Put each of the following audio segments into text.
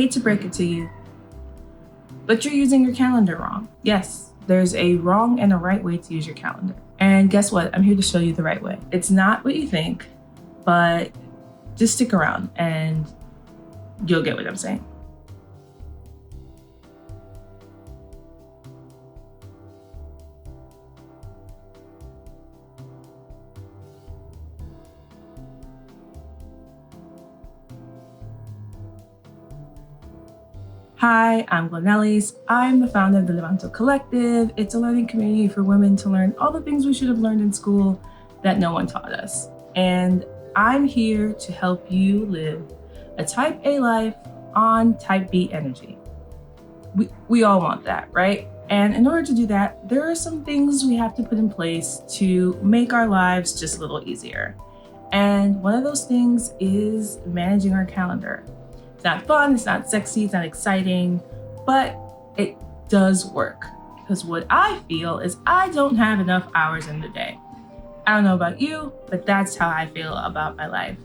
hate to break it to you, but you're using your calendar wrong. Yes, there's a wrong and a right way to use your calendar. And guess what? I'm here to show you the right way. It's not what you think, but just stick around and you'll get what I'm saying. Hi, I'm Glenn Ellis. I'm the founder of the Levanto Collective. It's a learning community for women to learn all the things we should have learned in school that no one taught us. And I'm here to help you live a type A life on type B energy. We all want that, right? And in order to do that, there are some things we have to put in place to make our lives just a little easier. And one of those things is managing our calendar. It's not fun, it's not sexy, it's not exciting, but it does work. Because what I feel is I don't have enough hours in the day. I don't know about you, but that's how I feel about my life.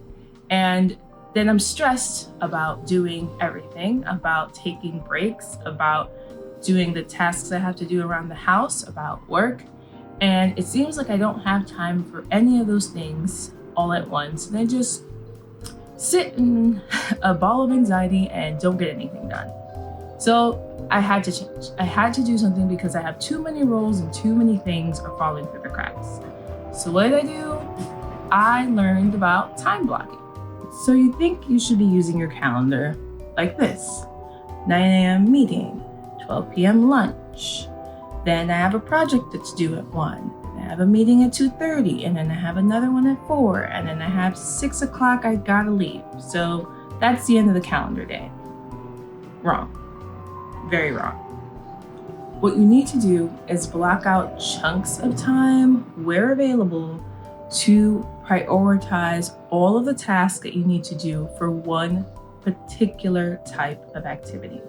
And then I'm stressed about doing everything, about taking breaks, about doing the tasks I have to do around the house, about work. And it seems like I don't have time for any of those things all at once. And I just sit in a ball of anxiety and don't get anything done. So I had to change. I had to do something because I have too many roles and too many things are falling through the cracks. So what did I do? I learned about time blocking. So you think you should be using your calendar like this: 9 a.m. meeting, 12 p.m. lunch. Then I have a project that's due at 1. I have a meeting at 2:30, and then I have another one at 4, and then I have 6 o'clock I gotta leave. So that's the end of the calendar day. Wrong. Very wrong. What you need to do is block out chunks of time where available to prioritize all of the tasks that you need to do for one particular type of activity.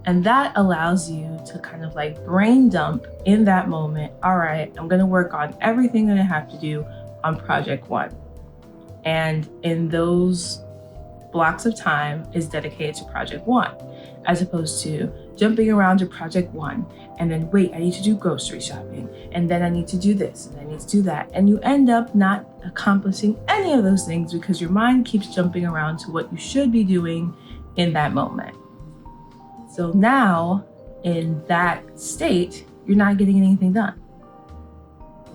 And that allows you to kind of like brain dump in that moment. All right, I'm gonna work on everything that I have to do on project 1. And in those blocks of time is dedicated to project 1, as opposed to jumping around to project 1 and then wait, I need to do grocery shopping, and then I need to do this and I need to do that. And you end up not accomplishing any of those things because your mind keeps jumping around to what you should be doing in that moment. So now, in that state, you're not getting anything done.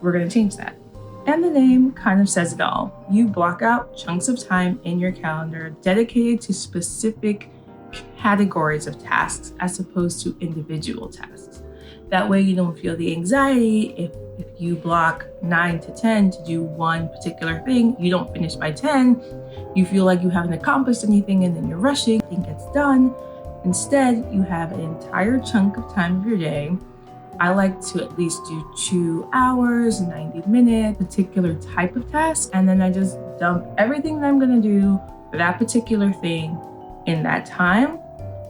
We're gonna change that. And the name kind of says it all. You block out chunks of time in your calendar dedicated to specific categories of tasks as opposed to individual tasks. That way you don't feel the anxiety if you block 9 to 10 to do one particular thing, you don't finish by 10, you feel like you haven't accomplished anything and then you're rushing, nothing gets done. Instead, you have an entire chunk of time of your day. I like to at least do 2 hours, 90 minutes, particular type of task. And then I just dump everything that I'm gonna do for that particular thing in that time.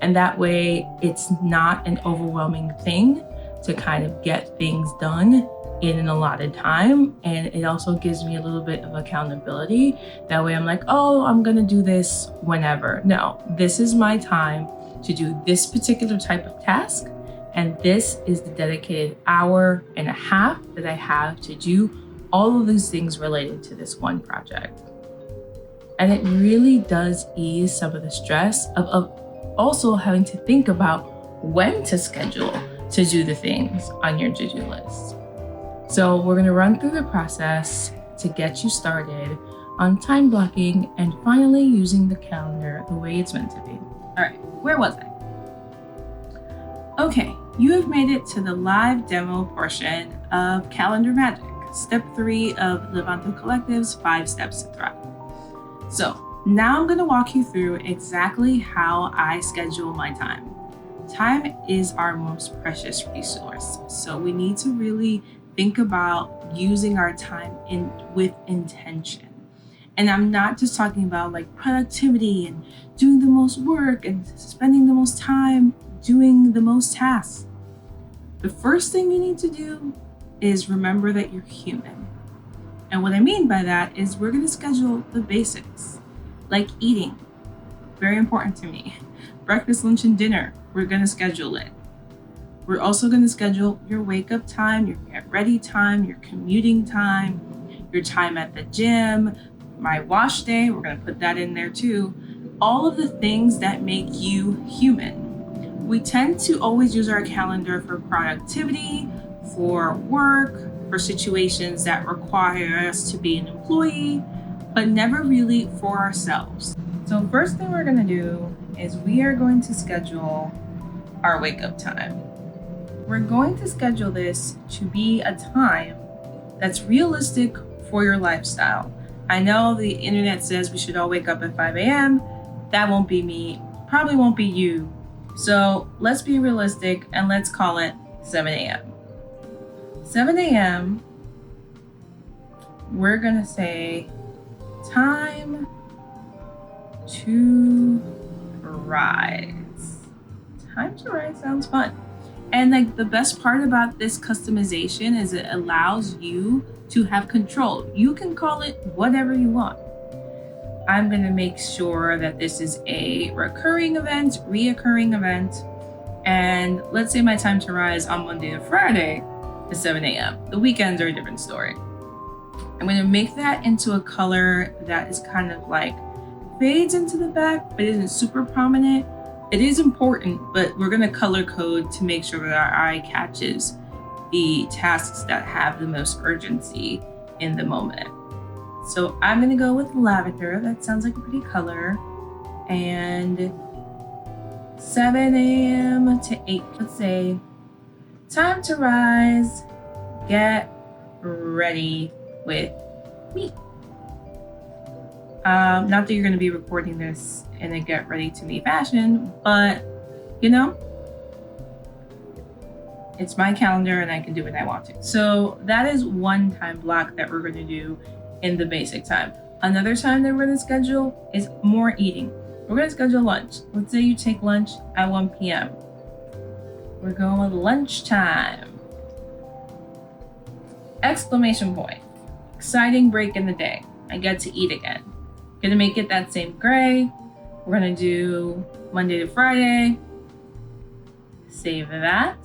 And that way it's not an overwhelming thing to kind of get things done in an allotted time. And it also gives me a little bit of accountability. That way I'm like, oh, I'm gonna do this whenever. No, this is my time to do this particular type of task. And this is the dedicated hour and a half that I have to do all of these things related to this one project. And it really does ease some of the stress of also having to think about when to schedule to do the things on your to-do list. So we're gonna run through the process to get you started on time blocking and finally using the calendar the way it's meant to be. All right, where was I? Okay, you have made it to the live demo portion of Calendar Magic, step 3 of Levanto Collective's 5 Steps to Thrive. So now I'm gonna walk you through exactly how I schedule my time. Time is our most precious resource, so we need to really think about using our time with intention. And I'm not just talking about like productivity and doing the most work and spending the most time doing the most tasks. The first thing you need to do is remember that you're human. And what I mean by that is we're going to schedule the basics, like eating, very important to me. Breakfast, lunch, and dinner, we're gonna schedule it. We're also gonna schedule your wake up time, your get ready time, your commuting time, your time at the gym, my wash day, we're gonna put that in there too. All of the things that make you human. We tend to always use our calendar for productivity, for work, for situations that require us to be an employee, but never really for ourselves. So first thing we're gonna do is we are going to schedule our wake up time. We're going to schedule this to be a time that's realistic for your lifestyle. I know the internet says we should all wake up at 5 a.m. That won't be me, probably won't be you. So let's be realistic and let's call it 7 a.m. 7 a.m., we're gonna say time to rise. Time to rise sounds fun. And like the best part about this customization is it allows you to have control. You can call it whatever you want. I'm gonna make sure that this is a recurring event, reoccurring event. And let's say my time to rise on Monday to Friday is 7 a.m. The weekends are a different story. I'm gonna make that into a color that is kind of like fades into the back, but isn't super prominent. It is important, but we're gonna color code to make sure that our eye catches the tasks that have the most urgency in the moment. So I'm gonna go with lavender. That sounds like a pretty color. And 7 a.m. to 8, let's say, time to rise, get ready with me. Not that you're gonna be recording this in a get ready to me fashion, but you know, it's my calendar and I can do what I want to. So that is one time block that we're gonna do in the basic time. Another time that we're gonna schedule is more eating. We're gonna schedule lunch. Let's say you take lunch at 1 p.m. We're going with lunchtime. Exclamation point. Exciting break in the day. I get to eat again. Gonna make it that same gray. We're gonna do Monday to Friday. Save that.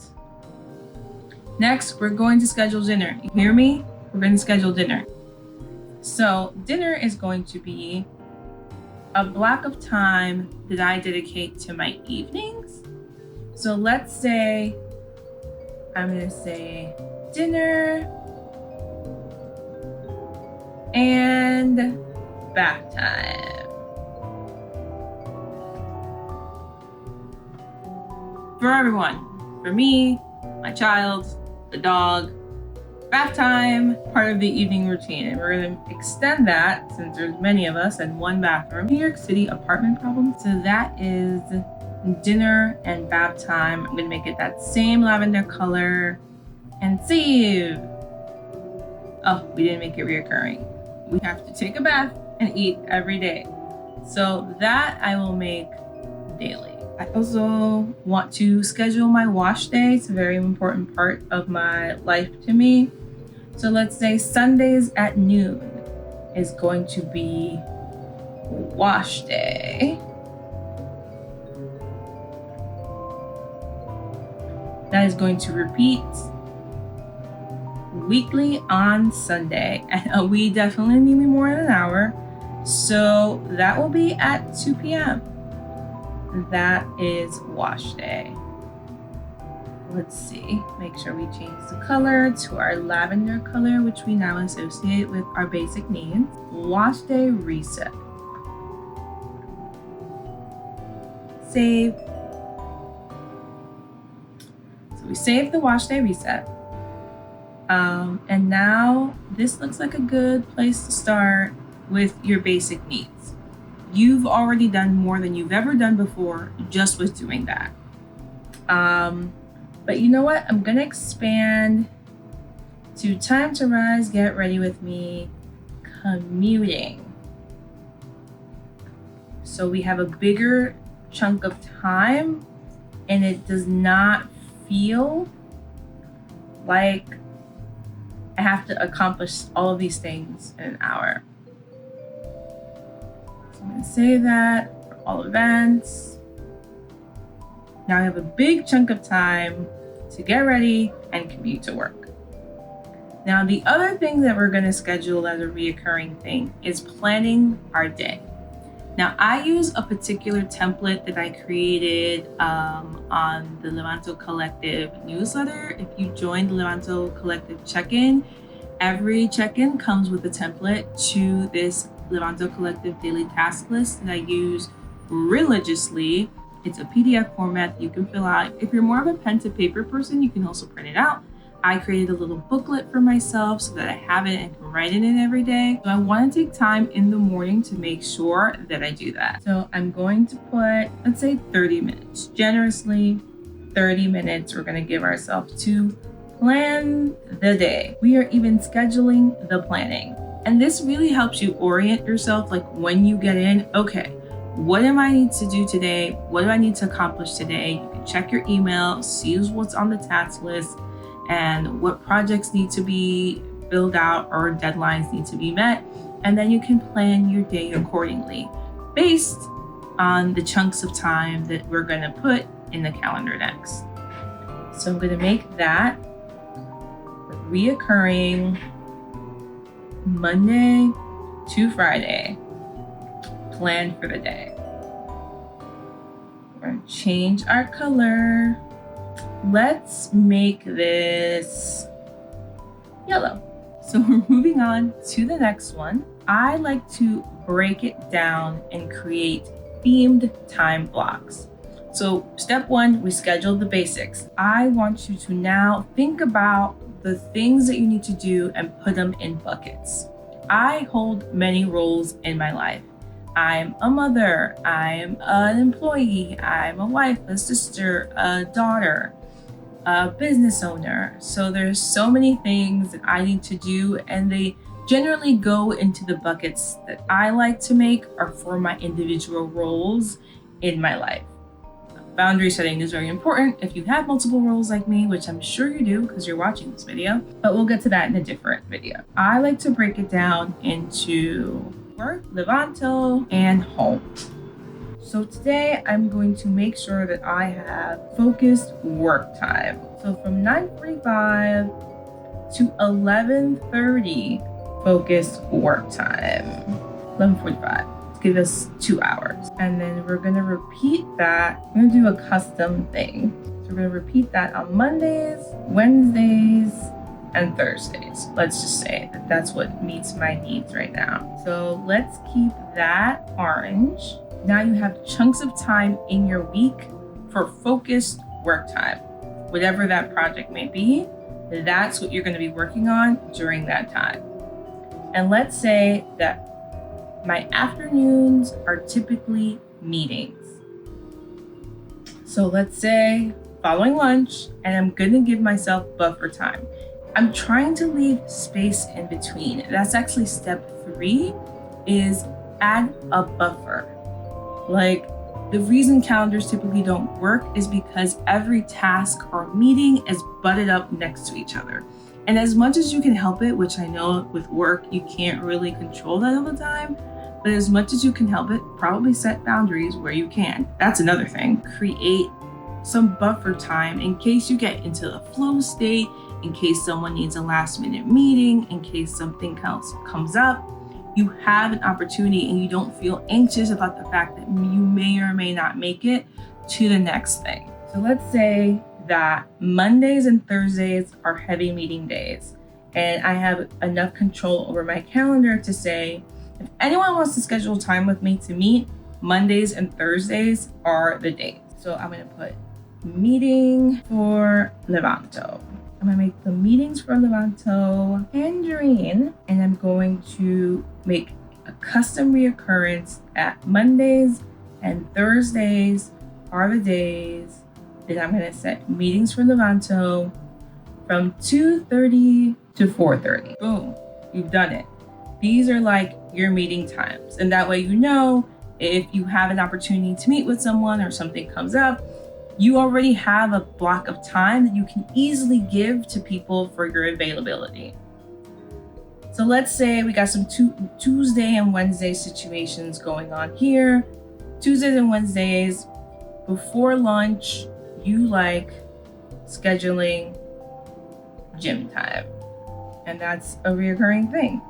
Next, we're going to schedule dinner. You hear me? We're going to schedule dinner. So dinner is going to be a block of time that I dedicate to my evenings. So let's say, I'm going to say dinner and bath time. For everyone, for me, my child, the dog, bath time, part of the evening routine. And we're gonna extend that, since there's many of us and one bathroom. New York City apartment problem. So that is dinner and bath time. I'm gonna make it that same lavender color and save. Oh, we didn't make it reoccurring. We have to take a bath and eat every day. So that I will make daily. I also want to schedule my wash day. It's a very important part of my life to me. So let's say Sundays at noon is going to be wash day. That is going to repeat weekly on Sunday. And we definitely need more than an hour. So that will be at 2 p.m. That is wash day. Let's see, make sure we change the color to our lavender color, which we now associate with our basic needs. Wash day reset. Save. So we saved the wash day reset. And now this looks like a good place to start with your basic needs. You've already done more than you've ever done before just with doing that. But you know what? I'm gonna expand to time to rise, get ready with me, commuting. So we have a bigger chunk of time and it does not feel like I have to accomplish all of these things in an hour. I'm gonna say that, all events. Now I have a big chunk of time to get ready and commute to work. Now, the other thing that we're going to schedule as a reoccurring thing is planning our day. Now, I use a particular template that I created on the Levanto Collective newsletter. If you join the Levanto Collective check-in, every check-in comes with a template to this Levanto Collective daily task list that I use religiously. It's a PDF format that you can fill out. If you're more of a pen to paper person, you can also print it out. I created a little booklet for myself so that I have it and can write in it every day. So I want to take time in the morning to make sure that I do that. So I'm going to put, let's say 30 minutes, generously 30 minutes. We're going to give ourselves to plan the day. We are even scheduling the planning. And this really helps you orient yourself, like when you get in, okay, what do I need to do today? What do I need to accomplish today? You can check your email, see what's on the task list, and what projects need to be filled out or deadlines need to be met. And then you can plan your day accordingly based on the chunks of time that we're gonna put in the calendar next. So I'm gonna make that a reoccurring Monday to Friday plan for the day. We're gonna change our color. Let's make this yellow. So we're moving on to the next one. I like to break it down and create themed time blocks. So step one, we schedule the basics. I want you to now think about the things that you need to do and put them in buckets. I hold many roles in my life. I'm a mother, I'm an employee, I'm a wife, a sister, a daughter, a business owner. So there's so many things that I need to do, and they generally go into the buckets that I like to make are for my individual roles in my life. Boundary setting is very important if you have multiple roles like me, which I'm sure you do because you're watching this video, but we'll get to that in a different video. I like to break it down into work, Levanto, and home. So today I'm going to make sure that I have focused work time. So from 9:45 to 11:30, focused work time. 11:45. Give us 2 hours. And then we're gonna repeat that. We're gonna do a custom thing. So we're gonna repeat that on Mondays, Wednesdays, and Thursdays. Let's just say that that's what meets my needs right now. So let's keep that orange. Now you have chunks of time in your week for focused work time. Whatever that project may be, that's what you're gonna be working on during that time. And let's say that my afternoons are typically meetings. So let's say following lunch, and I'm gonna give myself buffer time. I'm trying to leave space in between. That's actually step 3, is add a buffer. Like, the reason calendars typically don't work is because every task or meeting is butted up next to each other. And as much as you can help it, which I know with work, you can't really control that all the time, but as much as you can help it, probably set boundaries where you can. That's another thing. Create some buffer time in case you get into a flow state, in case someone needs a last minute meeting, in case something else comes up. You have an opportunity and you don't feel anxious about the fact that you may or may not make it to the next thing. So let's say that Mondays and Thursdays are heavy meeting days, and I have enough control over my calendar to say, if anyone wants to schedule time with me to meet, Mondays and Thursdays are the days. So I'm gonna put meeting for Levanto. I'm gonna make the meetings for Levanto tangerine, and I'm going to make a custom reoccurrence at Mondays and Thursdays are the days that I'm gonna set meetings for Levanto from 2:30 to 4:30. Boom, you've done it. These are like your meeting times. And that way, you know, if you have an opportunity to meet with someone or something comes up, you already have a block of time that you can easily give to people for your availability. So let's say we got some Tuesday and Wednesday situations going on here. Tuesdays and Wednesdays, before lunch, you like scheduling gym time. And that's a reoccurring thing.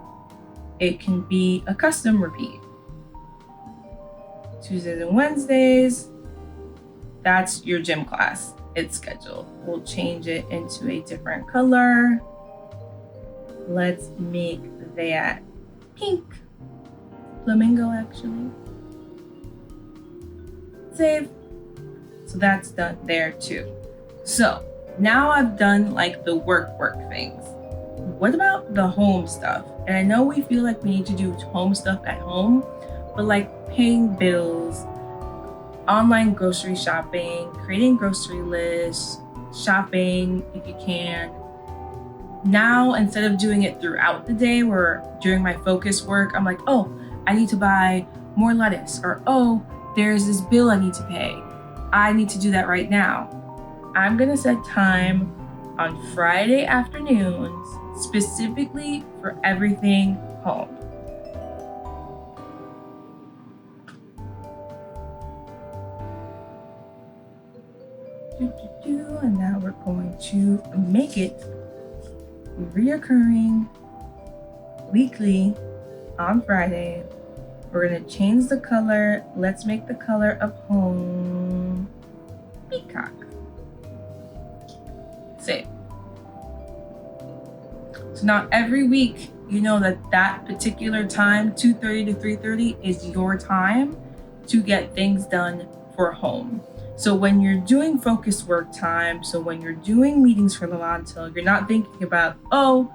It can be a custom repeat. Tuesdays and Wednesdays, that's your gym class. It's scheduled. We'll change it into a different color. Let's make that pink. Flamingo, actually. Save. So that's done there too. So now I've done like the work things. What about the home stuff? And I know we feel like we need to do home stuff at home, but like paying bills, online grocery shopping, creating grocery lists, shopping if you can. Now, instead of doing it throughout the day where during my focus work, I'm like, oh, I need to buy more lettuce, or oh, there's this bill I need to pay. I need to do that right now. I'm gonna set time on Friday afternoons specifically for everything home. And now we're going to make it reoccurring weekly on Friday. We're gonna change the color. Let's make the color of home peacock. Save. So now every week, you know that particular time, 2:30 to 3:30, is your time to get things done for home. So when you're doing focus work time, so when you're doing meetings for Levanto, you're not thinking about, oh,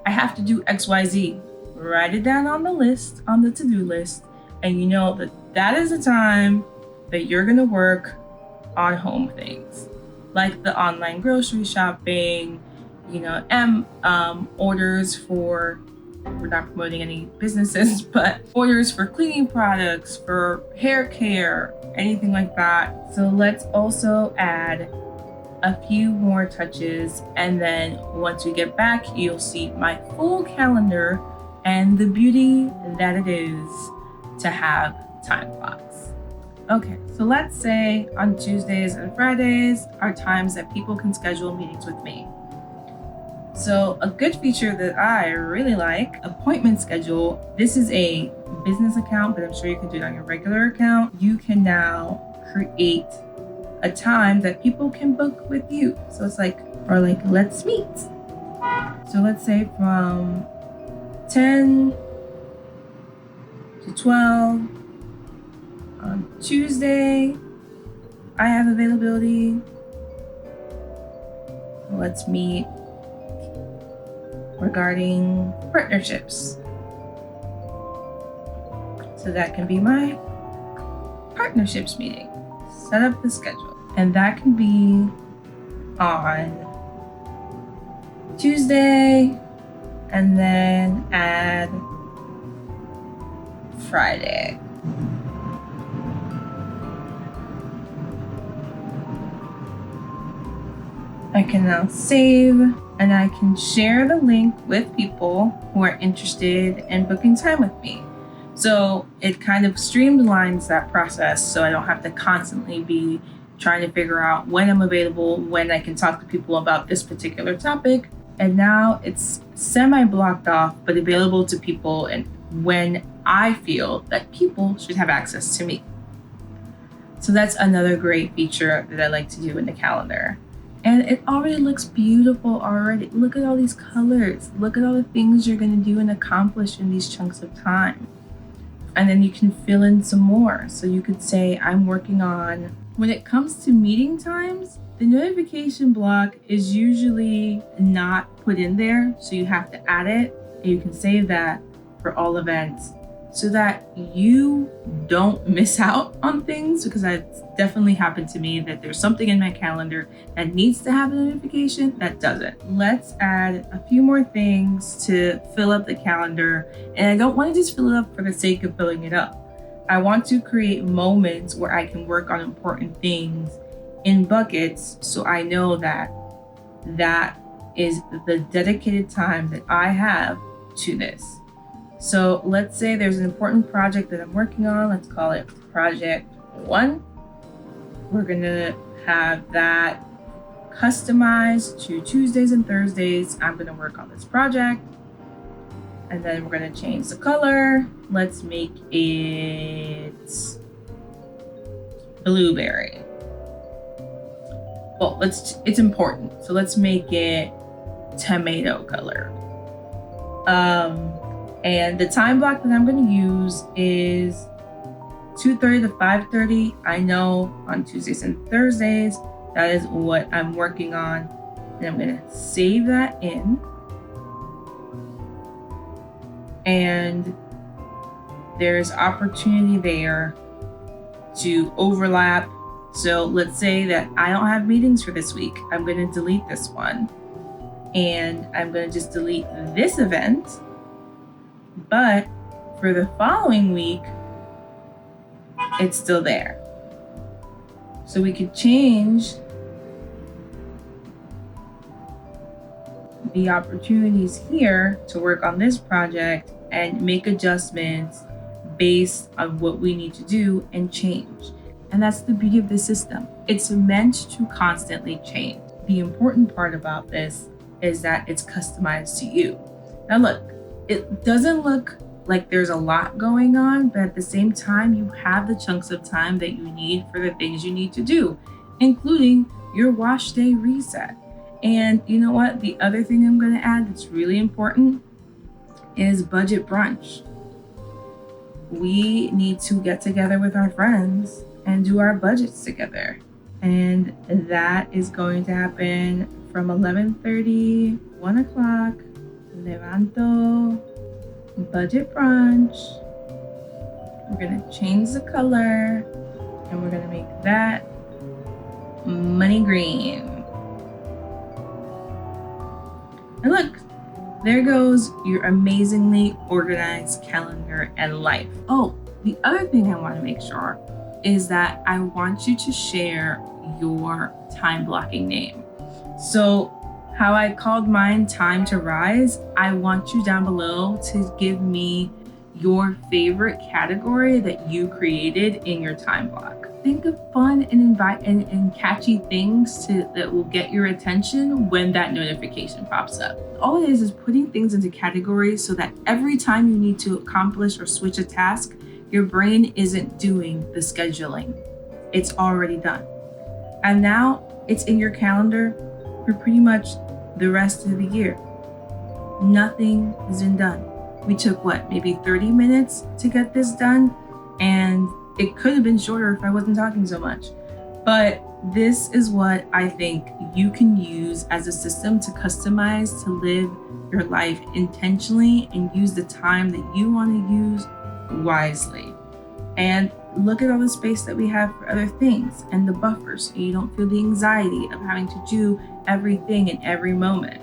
I have to do XYZ. Write it down on the list, on the to-do list, and you know that is the time that you're gonna work on home things, like the online grocery shopping, orders for, we're not promoting any businesses, but orders for cleaning products, for hair care, anything like that. So let's also add a few more touches. And then once we get back, you'll see my full calendar and the beauty that it is to have time blocks. Okay, so let's say on Tuesdays and Fridays are times that people can schedule meetings with me. So a good feature that I really like, appointment schedule. This is a business account, but I'm sure you can do it on your regular account. You can now create a time that people can book with you. So it's like, let's meet. So let's say from 10 to 12 on Tuesday, I have availability. Let's meet regarding partnerships. So that can be my partnerships meeting. Set up the schedule. And that can be on Tuesday and then add Friday. I can now save, and I can share the link with people who are interested in booking time with me. So it kind of streamlines that process, so I don't have to constantly be trying to figure out when I'm available, when I can talk to people about this particular topic. And now it's semi-blocked off, but available to people and when I feel that people should have access to me. So that's another great feature that I like to do in the calendar. And it already looks beautiful already. Look at all these colors. Look at all the things you're gonna do and accomplish in these chunks of time. And then you can fill in some more. So you could say, I'm working on, when it comes to meeting times, the notification block is usually not put in there. So you have to add it, and you can save that for all events so that you don't miss out on things, because that's definitely happened to me that there's something in my calendar that needs to have a notification that doesn't. Let's add a few more things to fill up the calendar. And I don't want to just fill it up for the sake of filling it up. I want to create moments where I can work on important things in buckets, so I know that that is the dedicated time that I have to this. So let's say there's an important project that I'm working on. Let's call it Project 1. We're gonna have that customized to Tuesdays and Thursdays. I'm gonna work on this project. And then we're gonna change the color. Let's make it blueberry. Well, it's important. So let's make it tomato color. And the time block that I'm gonna use is 2:30 to 5:30. I know on Tuesdays and Thursdays, that is what I'm working on. And I'm gonna save that in. And there's opportunity there to overlap. So let's say that I don't have meetings for this week. I'm gonna delete this one. And I'm gonna just delete this event. But for the following week, it's still there. So we could change the opportunities here to work on this project and make adjustments based on what we need to do and change. And that's the beauty of the system. It's meant to constantly change. The important part about this is that it's customized to you. Now look, it doesn't look like there's a lot going on, but at the same time, you have the chunks of time that you need for the things you need to do, including your wash day reset. And you know what? The other thing I'm gonna add that's really important is budget brunch. We need to get together with our friends and do our budgets together. And that is going to happen from 11:30, 1 o'clock, Levanto, budget brunch. We're gonna change the color and we're gonna make that money green. And look, there goes your amazingly organized calendar and life. Oh, the other thing I want to make sure is that I want you to share your time blocking name. So how I called mine Time to Rise, I want you down below to give me your favorite category that you created in your time block. Think of fun and catchy things that will get your attention when that notification pops up. All it is putting things into categories so that every time you need to accomplish or switch a task, your brain isn't doing the scheduling. It's already done. And now it's in your calendar for pretty much the rest of the year. Nothing has been done. We took maybe 30 minutes to get this done, and it could have been shorter if I wasn't talking so much. But this is what I think you can use as a system to customize, to live your life intentionally and use the time that you want to use wisely. And look at all the space that we have for other things and the buffers, so you don't feel the anxiety of having to do everything in every moment.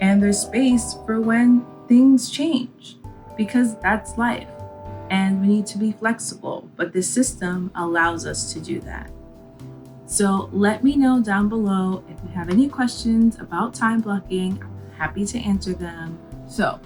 And there's space for when things change, because that's life. And we need to be flexible, but the system allows us to do that. So let me know down below if you have any questions about time blocking. I'm happy to answer them. So,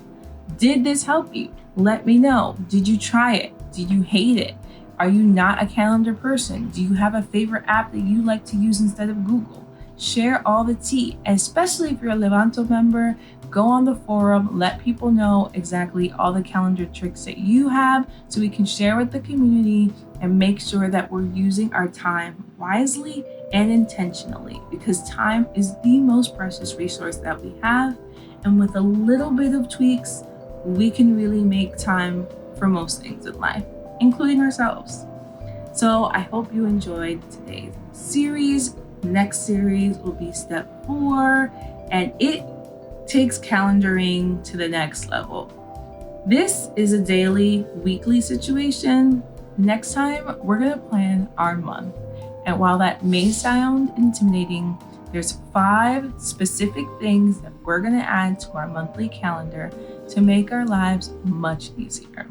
did this help you? Let me know. Did you try it? Did you hate it? Are you not a calendar person? Do you have a favorite app that you like to use instead of Google? Share all the tea, especially if you're a Levanto member. Go on the forum, let people know exactly all the calendar tricks that you have so we can share with the community and make sure that we're using our time wisely and intentionally, because time is the most precious resource that we have. And with a little bit of tweaks, we can really make time for most things in life, including ourselves. So I hope you enjoyed today's series. Next series will be step 4, and it takes calendaring to the next level. This is a daily, weekly situation. Next time, we're gonna plan our month. And while that may sound intimidating, there's 5 specific things that we're gonna add to our monthly calendar to make our lives much easier.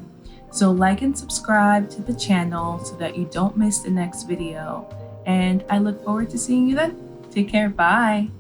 So like and subscribe to the channel so that you don't miss the next video. And I look forward to seeing you then. Take care, bye.